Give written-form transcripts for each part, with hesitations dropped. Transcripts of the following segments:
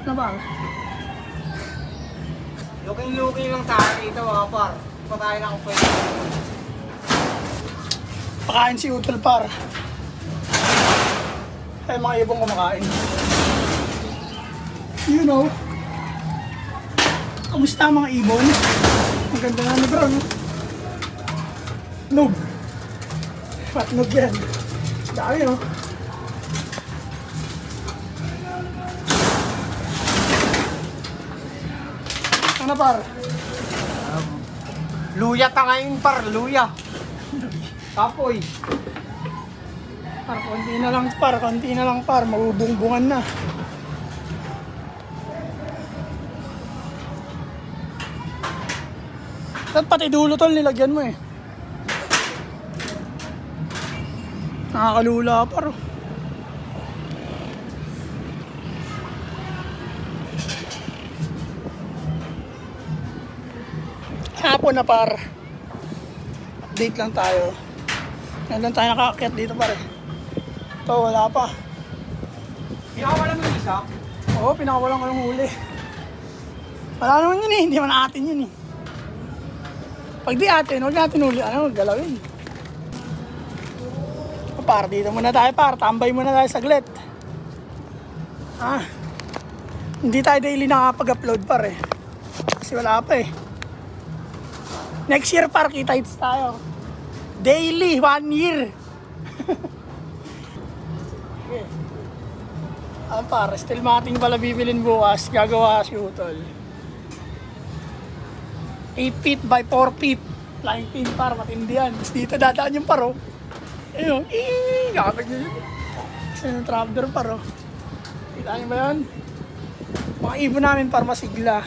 Ano ba? Looking lang tayo dito mga par. Pa tayo nakapwede. Pakain si Utol par. Ay mga ibong kumakain. You know. Kamusta mga ibon? Ang ganda nga ni bro, no? Noob. Fat noob yan. Dami, no? Ano par? Luya ta ngayon par, luya. Kapoy. Par, konti na lang par, mabubungbungan na. At pati dulo tol, nilagyan mo eh. Nakakalula par. Hapon na par. Update lang tayo. Ngayon lang tayo nakaakyat dito pare. Ito wala pa. Pinakawalan mo yung isa? Oo, pinakawalan ko yung huli. Wala naman yun eh, hindi man atin yun eh. Pag di atin, huwag natin huli, galawin. Par, dito muna tayo par, tambay muna tayo saglit. Hindi tayo daily nakapag-upload par eh. Kasi wala pa eh. Next year par, kita-hits tayo. Daily, 1 year. Okay. Par, still mating pala bibilin bukas. Gagawa si Utol. 8 feet by 4 feet. Flying pin par, matindi yan. Tapos dito dadaan yung paro. Ayun, gagawin nyo yun. Kasi yung trapdoor paro. Kita nyo ba yun? Mga ibon namin par masigla.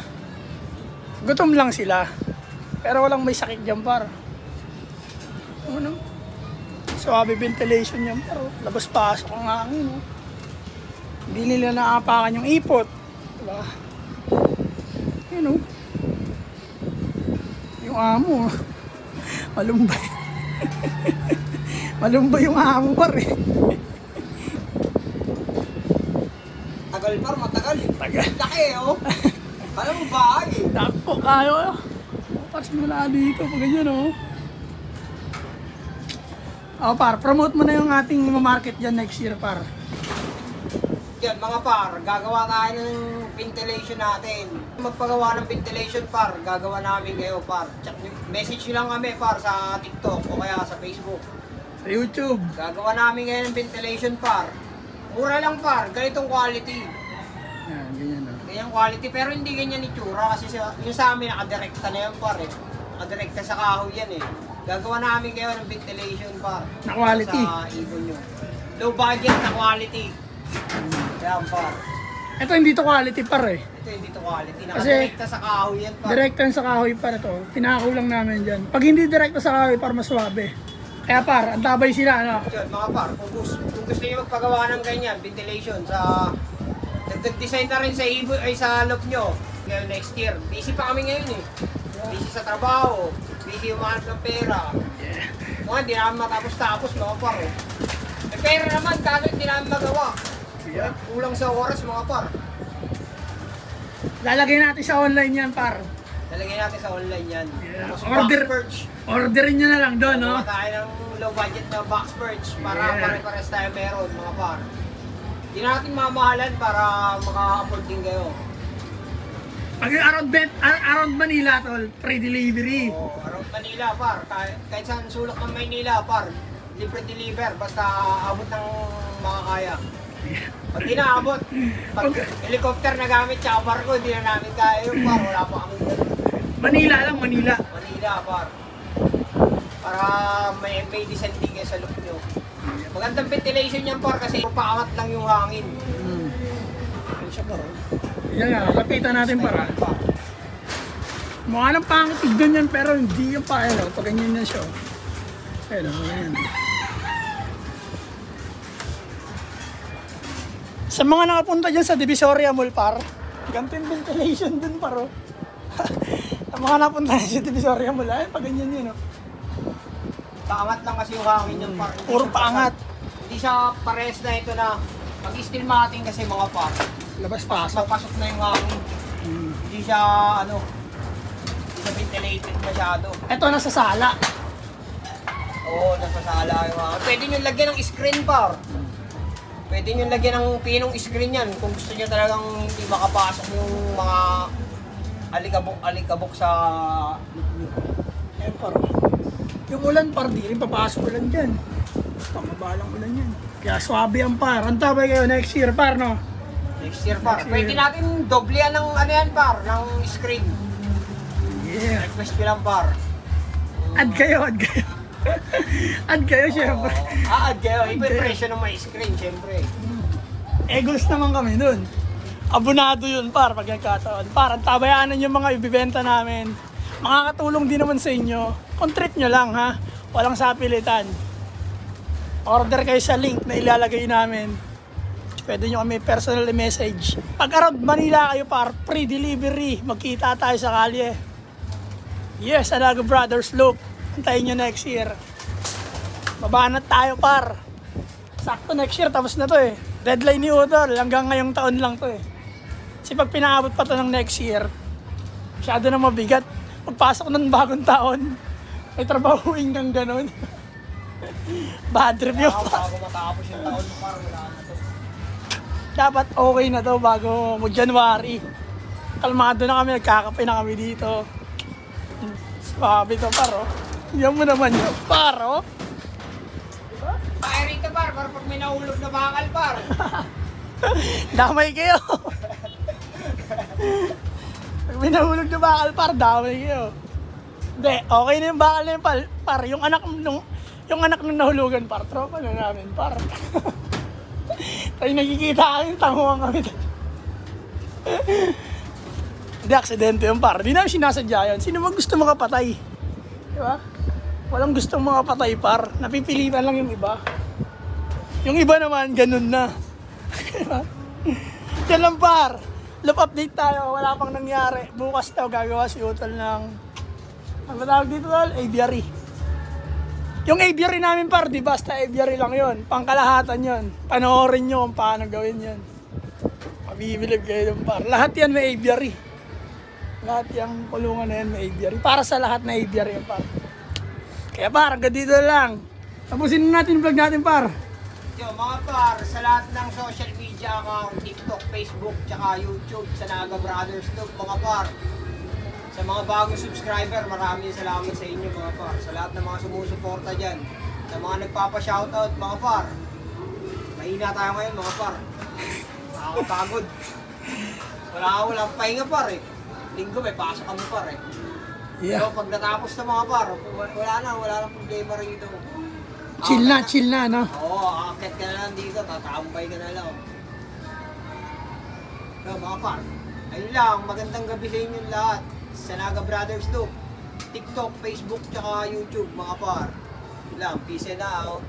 Gutom lang sila. Pero walang may sakit dyan par. Ano? Suabe ventilation yan par. Labas-pasok ang hangin. Hindi nila naapakan yung ipot. Diba? Yun o. Yung amo. Malumbay. Malumbay yung amo par eh. Tagal par, matagal eh. Tagal. Laki oh. Alam mo ba eh. Dako kayo. Par, simula dito. Pag ganyan oh. Par, promote mo na yung ating market dyan next year par. Yan mga par, gagawa tayo ng ventilation natin. Magpagawa ng ventilation par, gagawa namin kayo par. Message nyo lang kami par sa TikTok o kaya sa Facebook. Sa YouTube. Gagawa namin ngayon ng ventilation par. Mura lang par, ganitong quality. Yan, ganyan oh. Ganyang quality pero hindi ganyan itsura kasi yung sa amin nakadirekta na yan par eh. Nakadirekta sa kahoy yan eh. Gagawa namin kayo ng ventilation par. Na quality. Sa ibon nyo. Low budget na quality. Yan par. Ito hindi to quality par eh. Ito hindi to quality. Kasi Nakadirekta sa kahoy yan par. direkta sa kahoy par ito. Pinako lang namin dyan. Pag hindi direkta sa kahoy par, mas swabe. Kaya par, ang tabay sila ano. Yun, mga par, kung gusto niyo magpagawa ng ganyan, ventilation sa nagdesign na rin sa ibon ay sa loft nyo. Ngayon next year. Busy pa kami ngayon eh. Busy sa trabaho. Busy umahanap ng pera. Mga hindi namin matapos-tapos mga par eh. May pera naman, kaso hindi namin magawa. Kulang sa oras mga par. Lalagay natin sa online yan par. Lalagay natin sa online yan. Yeah. Tapos Order. box perch. Orderin nyo na lang doon no. Gawa tayo ng low budget na box perch para pare-pares tayo meron mga par. Hindi natin mamahalan para maka-afford din kayo. Pag around Manila tol, free delivery. Around Manila par, kahit saan sulok ng Manila par, libre deliver basta abot ng makakaya. Pag di naabot, pag helicopter na gamit tsaka barko, hindi na namin kaya yung par, wala pa kami. Manila lang, Manila. Manila par. Para may descending kayo sa loop nyo. Magandang ventilation yan par kasi paangat lang yung hangin. Ayun siya par. Yan nga, lapitan natin para. Mukha ng pangit tignan yan pero hindi yung pa. Ayun, pag ganyan yan siya. Ayun, ganyan. Sa mga nakapunta dyan sa Divisoria Mall par, ganito yung ventilation dun par. Sa mga nakapunta dyan sa Divisoria Mall, ay pag ganyan yun. Paangat lang kasi yung hangin yung par. Puro paangat. Hindi siya pares na ito na pag-steel matting kasi mga par. Labas-pasok. Papasok na yung hangin. Hindi siya, hindi siya ventilated masyado. Ito, nasa sala. Oo, nasasala yung hangin. Pwede nyo lagyan ng screen par. Pwede nyo lagyan ng pinong screen yan kung gusto nyo talagang hindi makapasok yung mga alikabok sa loop nyo. Eh, par. Yung ulan, par, di rin papasok ulan dyan. Pamabalang ulan yan. Kaya swabe ang par. Antabay kayo next year, par, no? Next year par. Next year. Pwede natin doblean ng yan par, ng screen. Yeah. Request ko lang par. Add kayo, add kayo. Add kayo, syempre. Add kayo. Iba yung presyo ng may screen, syempre. Eagles naman kami dun. Abonado yun, par, pag nagkataon. Par, tabayanan yung mga ibibenta namin. Makakatulong din naman sa inyo. Kung treat nyo lang, ha? Walang sapilitan. Order kayo sa link na ilalagay namin. Pwede nyo kami personal message. Pag around Manila kayo, par, free delivery. Magkita tayo sa kalye. Yes, Alaga Brothers Loop. Antayin nyo next year. Babanat tayo, par. Sakto next year, tapos na to eh. Deadline ni Udol, hanggang ngayong taon lang to eh. Kasi pag pinaabot pa to ng next year, masyado na mabigat. Pagpasok ng bagong taon, may trabahuin kang ganun. Bad trip yun. Bago matapos yung taon, parang wala na to. Dapat okay na to bago mag-January. Kalmado na kami, nagkakape na kami dito. Sabi to, paro. Yan mo naman yun, paro. Kaya rito par, para pag may nahulog na bakal par. Damay kayo. Pag may nahulog na bakal, par, damay kayo. Hindi, okay na yung bakal na yun, par. Yung anak nung nahulugan, par, tropa na namin, par. Tayo nakikita kami, tanguhan kami. Hindi, aksidente yun, par. Di namin sinasadya yun. Sino ba gusto makapatay? Diba? Walang gustong makapatay, par. Napipilitan lang yung iba. Yung iba naman, ganun na. Diba? Yan lang, par. Loop update tayo. Wala pang nangyari. Bukas daw gagawa si Utol ng... Ang tawag dito, Utol? Aviary. Yung aviary namin, par, di basta aviary lang yon. Pangkalahatan yon. Panoorin nyo kung paano gawin yon. Mabibilib kayo dun, par. Lahat yan may aviary. Lahat yung kulungan na yan may aviary. Para sa lahat na aviary yan, par. Kaya, par, hanggang dito lang. Tapusin na natin yung vlog natin, par. Yo, mga par, sa lahat ng social media account, TikTok, Facebook, tsaka YouTube, sa Naga Brothers Loop, mga par. Sa mga bagong subscriber, maraming salamat sa inyo, mga par. Sa lahat ng mga sumusuporta dyan. Sa mga nagpapa-shoutout, mga par. Mahina tayo ngayon, mga par. Nakakapagod. Walang pahinga, par eh. Linggo may pasok kami, par eh. Yeah. Pero pag natapos na, mga par, wala na problema rito. Chill na, no? Oo, aakit ka na lang dito, tatambay ka na lang. So, mga par, ayun lang, magandang gabi sa inyo lahat. Sa Naga Brothers Loop, TikTok, Facebook, tsaka YouTube, mga par. Yun lang, peace and out.